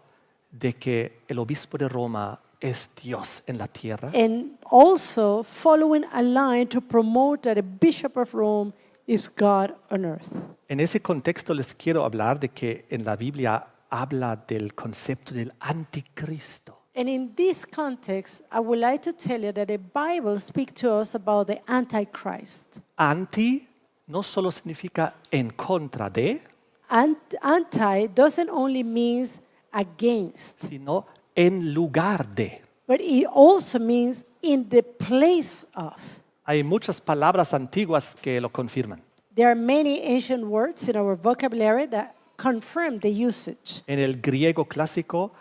de que el obispo de Roma es Dios en la tierra, and also following a line to promote that the Bishop of Rome is God on earth. En ese contexto les quiero hablar de que en la Biblia habla del concepto del anticristo. And in this context, I would like to tell you that the Bible speaks to us about the Antichrist. Anti no solo significa en contra de, Anti doesn't only mean against, sino en lugar de. but it also means in the place of. Hay muchas palabras antiguas que lo confirman. There are many ancient words in our vocabulary that confirm the usage. En el griego clásico,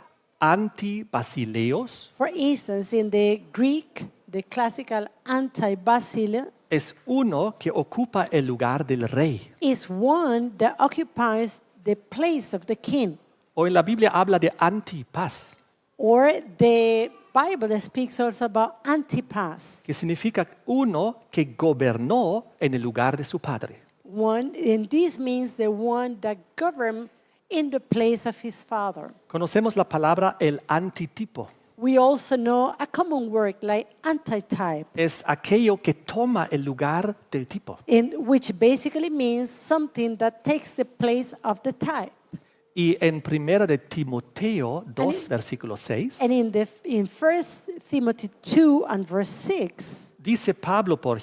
antibasileos For instance, in the Greek, the classical anti-basileia es uno que ocupa el lugar del rey. is one that occupies the place of the king. O en la Biblia habla de Antipas, Or the Bible speaks also about Antipas, que significa uno que gobernó en el lugar de su padre. one, and this means the one that governed in the place of his father. Conocemos la palabra el antitipo. We also know a common word like antitype, Es aquello que toma el lugar del tipo. which basically means something that takes the place of the type. Y en primera de Timoteo 2, it- versículo 6, And in 1 Timothy 2 and verse 6, dice Pablo, por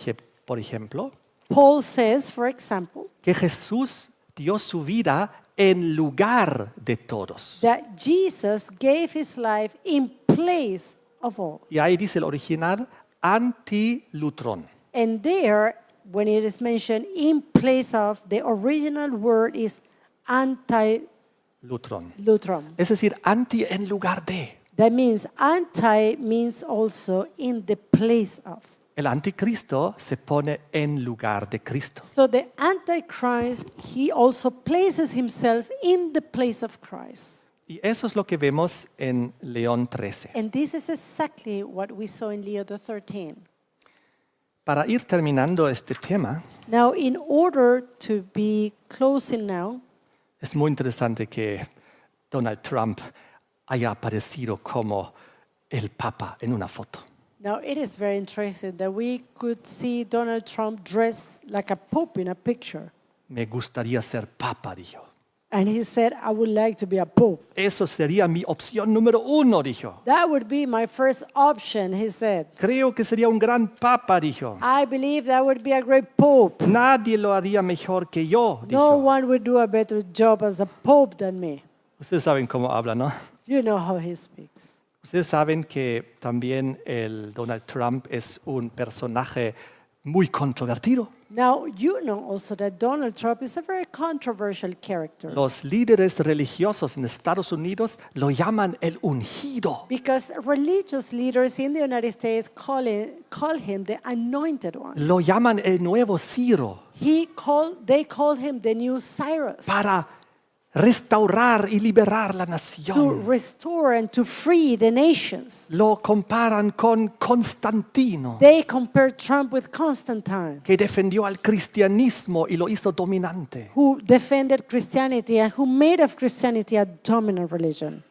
ejemplo, Paul says, for example, que Jesús dio su vida en lugar de todos. that Jesus gave his life in place of all. Y ahí dice el original, antilutron. And there, when it is mentioned in place of, the original word is anti-lutron. Lutron. Es decir, anti en lugar de. That means anti means also in the place of. El anticristo se pone en lugar de Cristo. So the Antichrist, he also places himself in the place of Christ. Y eso es lo que vemos en León 13. And this is exactly what we saw in Leo the 13. Para ir terminando este tema, Now, in order to be closing now, es muy interesante que Donald Trump haya aparecido como el Papa en una foto. now it is very interesting that we could see Donald Trump dressed like a pope in a picture. Me gustaría ser Papa, dijo. And he said, I would like to be a pope. Eso sería mi opción número uno, dijo. That would be my first option, he said. Creo que sería un gran Papa, dijo. I believe that would be a great pope. Nadie lo haría mejor que yo, No dijo. one would do a better job as a pope than me. Ustedes saben cómo habla, ¿no? You know how he speaks. Ustedes saben que también el Donald Trump es un personaje muy controvertido. Now, you know also that Donald Trump is a very controversial character Los líderes religiosos en Estados Unidos lo llaman el ungido. because religious leaders in the United States call him the anointed one. Lo llaman el nuevo Ciro They call him the new Cyrus para restaurar y liberar la to nación. restore and to free the nations. Lo comparan con Constantino, They compare Trump with Constantine, que defendió al cristianismo y lo hizo dominante. who defended Christianity and who made of Christianity a dominant religion.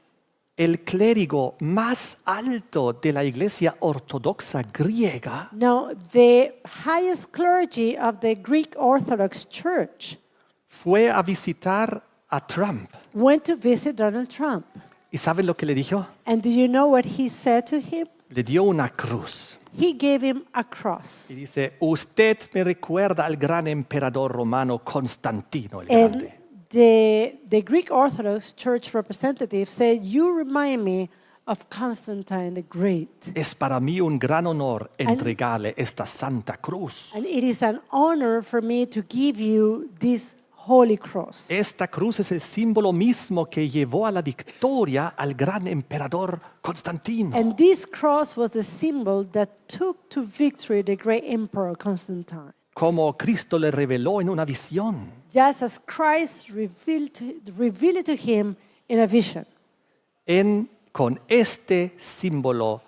El clérigo más alto de la iglesia ortodoxa griega Now, the highest clergy of the Greek Orthodox Church fue a visitar a Trump. went to visit Donald Trump. ¿Y saben lo que le dijo? And do you know what he said to him? Le dio una cruz. He gave him a cross. Y dice, usted me recuerda al gran emperador romano Constantino el And Grande. the Greek Orthodox Church representative said, you remind me of Constantine the Great. Es para mí un gran honor entregarle esta santa cruz. And it is an honor for me to give you this holy cross. Esta cruz es el símbolo mismo que llevó a la victoria al gran emperador Constantino. And this cross was the symbol that took to victory the great emperor Constantine. Como Cristo le reveló en una visión. Just as Christ revealed it to him in a vision. Con este símbolo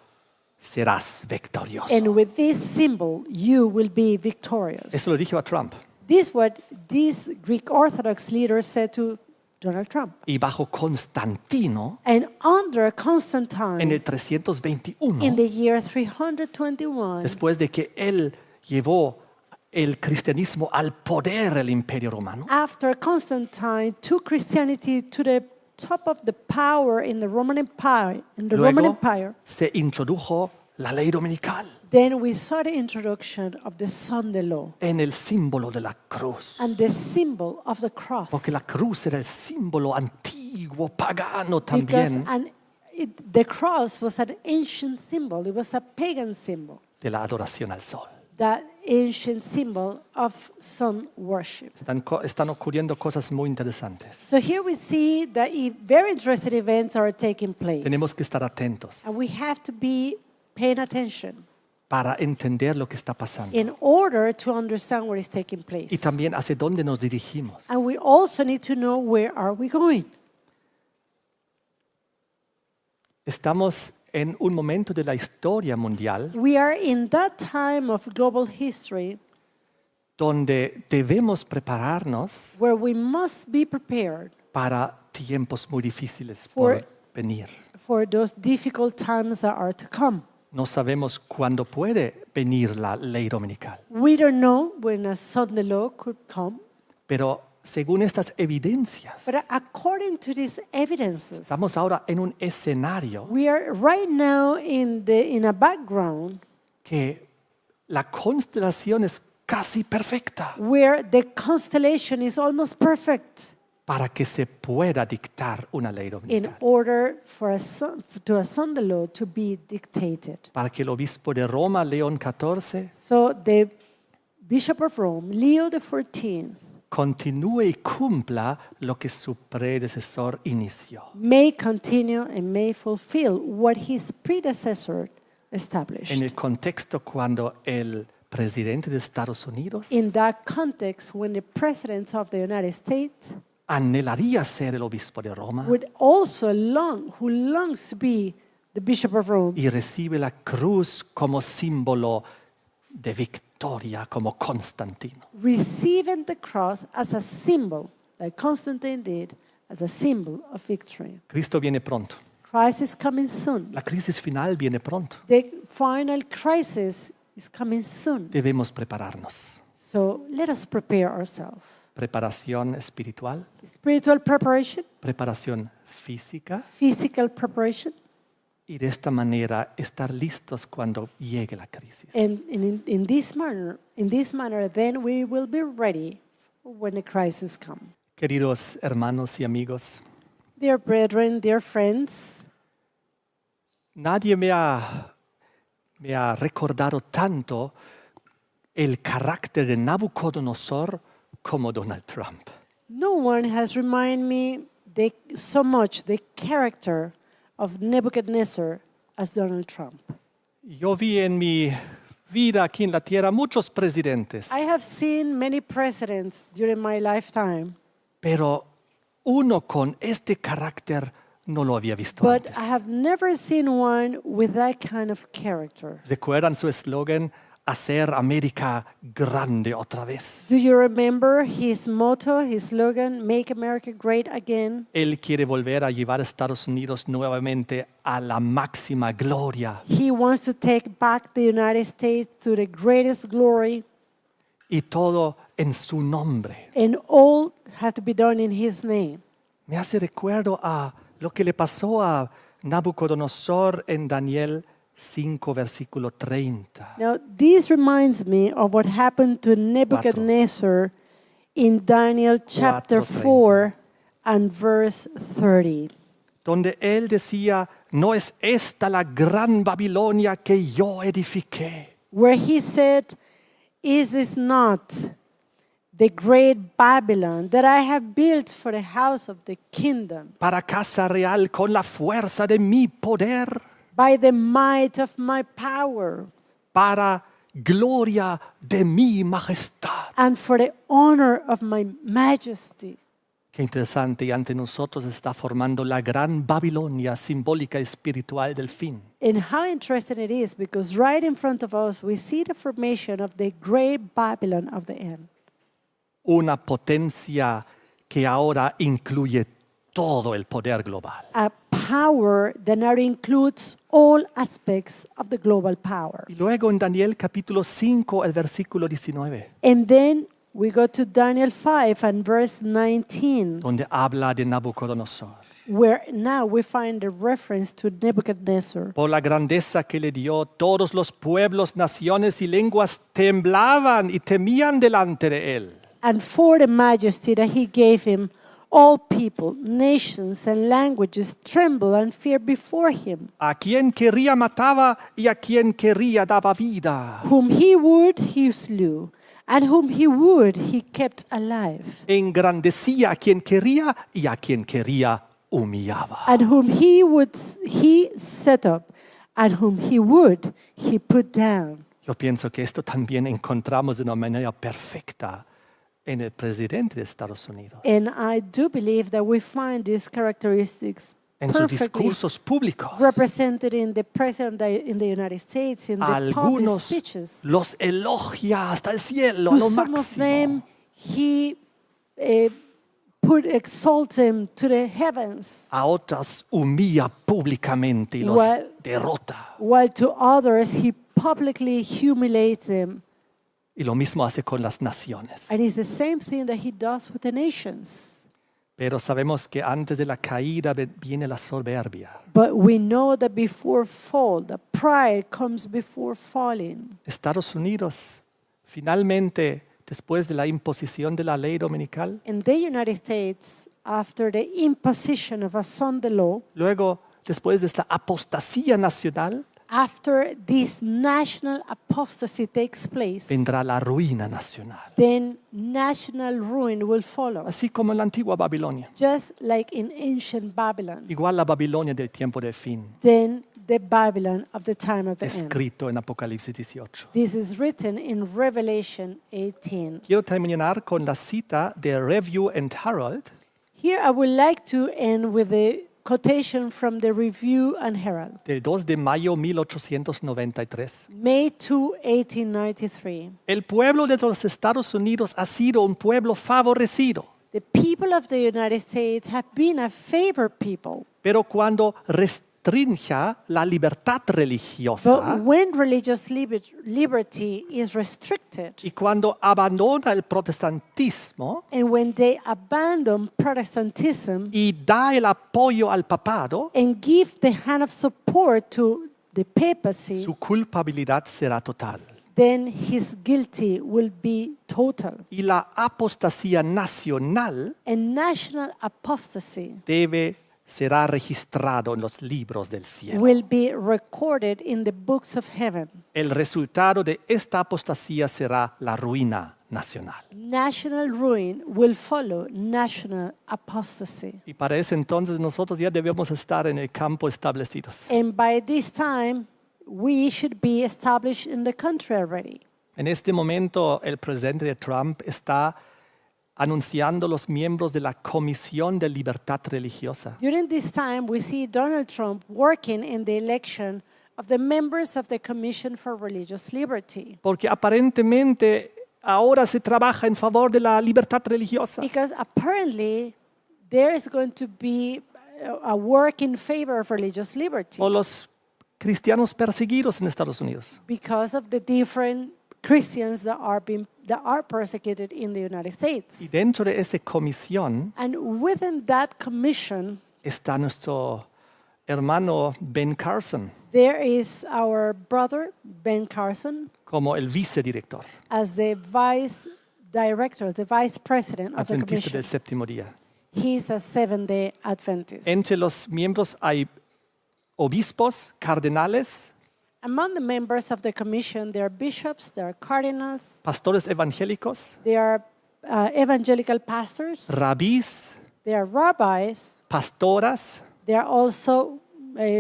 serás victorioso. And with this symbol, you will be victorious. Eso lo dijo a Trump. This is what these Greek Orthodox leaders said to Donald Trump. Y bajo Constantino, And under en Constantine, el 321, in the year 321, después de que él llevó el cristianismo al poder del imperio romano, after Constantine took Christianity to the top of the power in the Roman Empire, luego se introdujo la ley dominical then we saw the introduction of the Sunday law en el símbolo de la cruz. and the symbol of the cross. Porque la cruz era el símbolo antiguo, pagano Because también the cross was an ancient symbol. It was a pagan symbol de la adoración al sol. that ancient symbol of sun worship. Están ocurriendo cosas muy interesantes. So here we see that very interesting events are taking place. Tenemos que estar atentos And we have to be paying attention para entender lo que está pasando in order to understand what is taking place. y también hacia dónde nos dirigimos. And we also need to know where are we going. Estamos en un momento de la historia mundial We are in that time of global history donde debemos prepararnos where we must be prepared para tiempos muy difíciles For- por venir. for those difficult times that are to come. No sabemos cuándo puede venir la ley dominical, We don't know when a Sunday law could come, pero según estas evidencias, but according to these evidences, estamos ahora en un escenario we are right now in a background que la constelación es casi perfecta where the constellation is almost perfect para que se pueda dictar una ley in dominical, order for a Sunday law to be dictated. para que el obispo de Roma, León XIV, So the Bishop of Rome, Leo XIV, continúe y cumpla lo que su predecesor inició. may continue and may fulfill what his predecessor established. En el contexto cuando el presidente de Estados Unidos In that context, when the President of the United States anhelaría ser el obispo de Roma would also longs to be the Bishop of Rome y recibe la cruz como símbolo de victoria, como Constantino. receiving the cross as a symbol, like Constantine did, as a symbol of victory. Cristo viene pronto. Christ is coming soon. La crisis final viene pronto. The final crisis is coming soon. Debemos prepararnos. So let us prepare ourselves. Preparación espiritual, Spiritual preparation, preparación física physical preparation, y de esta manera estar listos cuando llegue la crisis. and in this manner, then we will be ready when the crisis comes. Queridos hermanos y amigos, Dear brethren, dear friends, nadie me ha recordado tanto el carácter de Nabucodonosor como Donald Trump. no one has reminded me so much the character of Nebuchadnezzar as Donald Trump. Yo vi en mi vida aquí en la tierra muchos presidentes, I have seen many presidents during my lifetime, pero uno con este carácter no lo había visto but antes. I have never seen one with that kind of character. ¿Recuerdan su eslogan? Hacer América grande otra vez. Do you remember his motto, his slogan, Make America Great Again? Él quiere volver a llevar a Estados Unidos nuevamente a la máxima gloria. He wants to take back the United States to the greatest glory, Y todo en su nombre. and all have to be done in his name. Me hace recuerdo a lo que le pasó a Nabucodonosor en Daniel 5, versículo 30. Now, this reminds me of what happened to Nebuchadnezzar in Daniel chapter 4 and verse 30, Donde él decía, no es esta la gran Babilonia que yo edifiqué. where he said, Is this not the great Babylon that I have built for the house of the kingdom, Para casa real con la fuerza de mi poder. by the might of my power, Para gloria de mi majestad. and for the honor of my majesty? Qué interesante, y ante nosotros está formando la gran Babilonia simbólica y espiritual del fin. And how interesting it is, because right in front of us we see the formation of the great Babylon of the end. Una potencia que ahora incluye todo el poder global. A power that now includes all aspects of the global power. Y luego en Daniel capítulo 5, el versículo 19, And then we go to Daniel 5 and verse 19, donde habla de Nabucodonosor. where now we find the reference to Nebuchadnezzar. Por la grandeza que le dio, todos los pueblos, naciones y lenguas temblaban y temían delante de él. And for the majesty that he gave him, all people, nations, and languages tremble and fear before him. A quien quería mataba y a quien quería daba vida. Whom he would, he slew, and whom he would, he kept alive. Engrandecía a quien quería y a quien quería humillaba. And whom he would, he set up, and whom he would, he put down. Yo pienso que esto también encontramos de una manera perfecta en el presidente de Estados Unidos, And I do believe that we find these characteristics en sus perfectly discursos públicos. represented in the president in the United States, in the public Algunos speeches. los elogia hasta el cielo, a To lo some of máximo. them, he exalts them to the heavens, A otras humilla públicamente y los Well- derrota. while to others, he publicly humiliates them. Y lo mismo hace con las naciones. And it's the same thing that he does with the nations. Pero sabemos que antes de la caída viene la soberbia. But we know that before fall, the pride comes before falling. Estados Unidos, finalmente, después de la imposición de la ley dominical, In the United States, after the imposition of a Sunday law, luego, después de esta apostasía nacional, after this national apostasy takes place, vendrá la ruina nacional. then national ruin will follow. Así como en la antigua Babilonia. Just like in ancient Babylon, Igual la Babilonia del tiempo del fin, then the Babylon of the time of the end. escrito en Apocalipsis 18. This is written in Revelation 18. Quiero terminar con la cita de Review and Herald, Here I would like to end with a quotation from the Review and Herald, del 2 de mayo 1893. May 2, 1893. El pueblo de los Estados Unidos ha sido un pueblo favorecido, The people of the United States have been a favored people, pero cuando restrinja la libertad religiosa but when religious liberty is restricted, y cuando abandona el protestantismo and when they abandon Protestantism y da el apoyo al papado, and give the hand of support to the papacy, su culpabilidad será total. then his guilty will be total. Y la apostasía nacional And national apostasy será registrado en los libros del cielo. will be recorded in the books of heaven. El resultado de esta apostasía será la ruina nacional. National ruin will follow national apostasy. Y para ese entonces nosotros ya debemos estar en el campo establecidos. And by this time, we should be established in the country already. En este momento el presidente de Trump está anunciando los miembros de la Comisión de Libertad Religiosa. During this time, we see Donald Trump working in the election of the members of the Commission for Religious Liberty. Porque aparentemente ahora se trabaja en favor de la libertad religiosa. Because apparently, there is going to be a work in favor of religious liberty O los cristianos perseguidos en Estados Unidos. because of the different Christians that are persecuted in the United Y States. dentro de esa comisión And within that commission, está nuestro hermano Ben Carson there is our brother Ben Carson como el vicedirector as the vice director, the vice president of the adventista commission. del séptimo día. He's a Seventh-day Adventist. Entre los miembros hay obispos, cardenales, Among the members of the commission, there are bishops, there are cardinals, pastores evangélicos, there are evangelical pastors, rabís, there are rabbis, pastoras there are also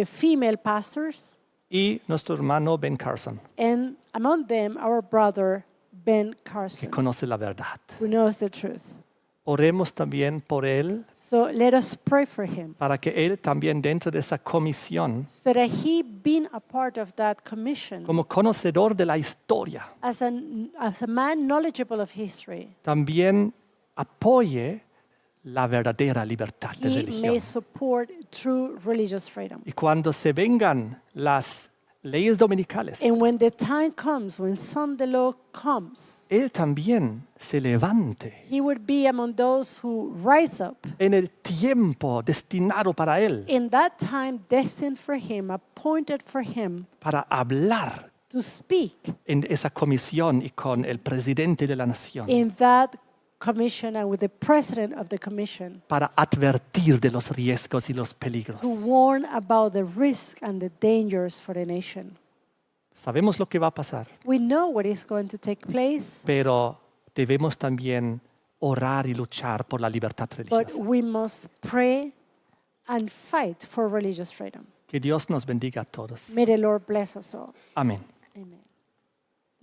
female pastors, y nuestro hermano Ben Carson, and among them, our brother Ben que Carson, conoce la verdad. who knows the truth. Oremos también por él So let us pray for him, para que él también dentro de esa comisión, so that he, being a part of that commission, como conocedor de la historia, as a man knowledgeable of history, también apoye la verdadera libertad de he religión. may support true religious freedom. Y cuando se vengan las leyes dominicales, And when the time comes, when Sunday law comes, él también se levante he would be among those who rise up en el tiempo destinado para él, in that time destined for him, appointed for him para hablar to speak en esa comisión y con el presidente de la nación. in that commission and with the president of the commission para advertir de los riesgos y los peligros. to warn about the risk and the dangers for the nation. Sabemos lo que va a pasar, We know what is going to take place, pero debemos también orar y luchar por la libertad but religiosa. we must pray and fight for religious freedom. Que Dios nos bendiga a todos. May the Lord bless us all. Amén. Amen.